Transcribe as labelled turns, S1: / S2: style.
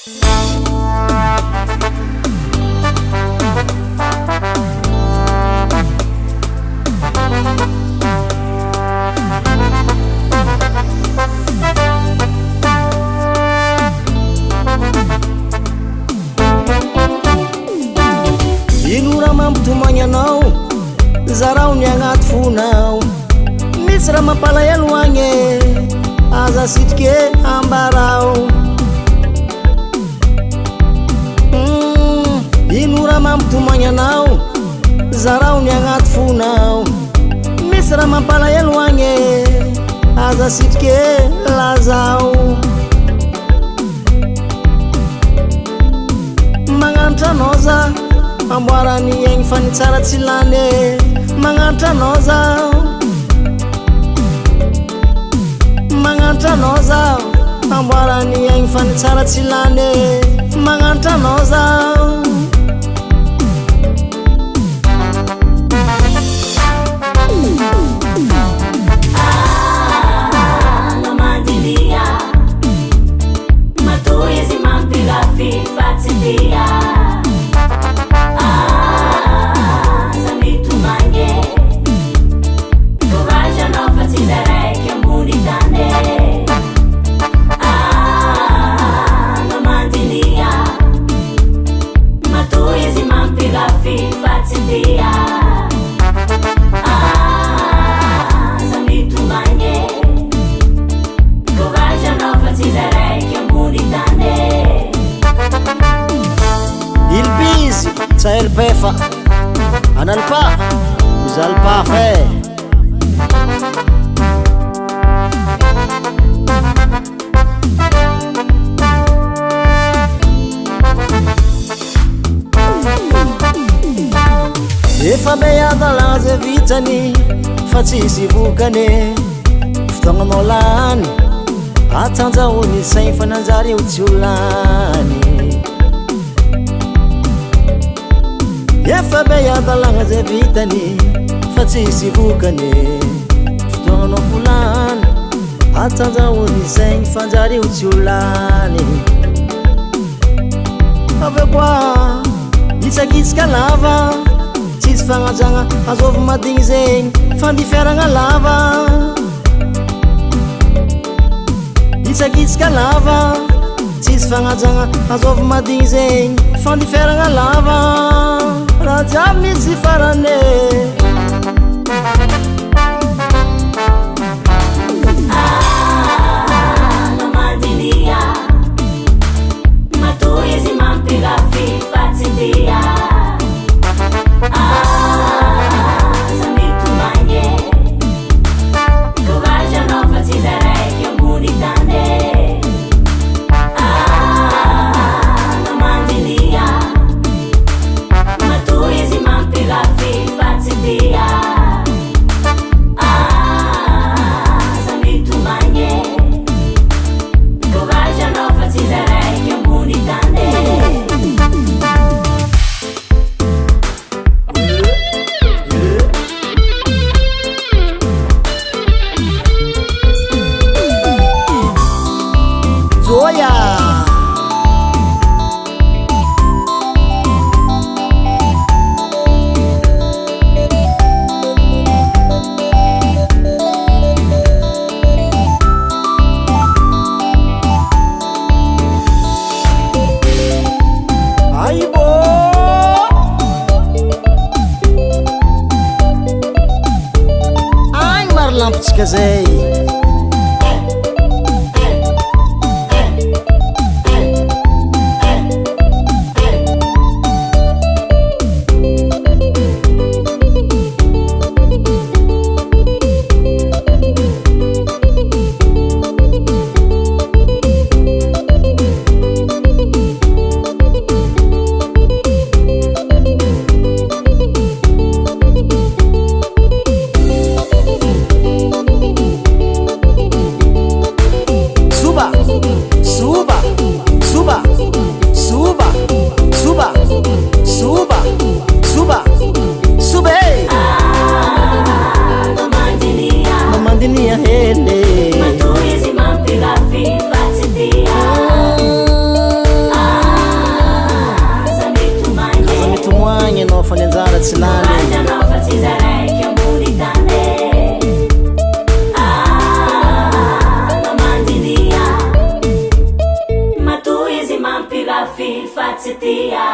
S1: Inora mampitomagny anao zarao ny agnaty fonao misy raha mampalaelo agny aza sitrike ambarao inora mampitomagny anao zarao ny agnaty fonao misy raha mampalaelo agny aza sitrike lazao magnanatra anao za amboarany aigny fa ny tsara tsy lany magnanatra anao zao magnanatra anao zao amboarany aigny fa ny tsara tsy lany magnanatra anao zao
S2: namandilia matoa izy mampirafi fatsilia
S1: Pefa analpa mizalpa fe efa beadalagna ze vitany fa tsisy vokany fotoagnanao lany atsanjahony saigny fa nanjary io tsy ho lany efa beadalagna ze vitany fa tsisy vokany fotoagnanao volany atsanjahony saigny fanjary io tsy ho lany aveo koa itsakitsaka lava tsisy fagnajagna azovy madigny zegny fandifiaragna lava itsakitsaka lava tsisy fagnajagna azovy madigny zegny fandifiaragna lava raha jiaby misy farane
S2: namandilia matoa izy mampirafi fatsilia
S1: lampitsika zay anao fa ny anjara tsy lany
S2: anao fa tsy zaraiky ambony tany anao mandinia matoa izy mampirafy fa tsy tia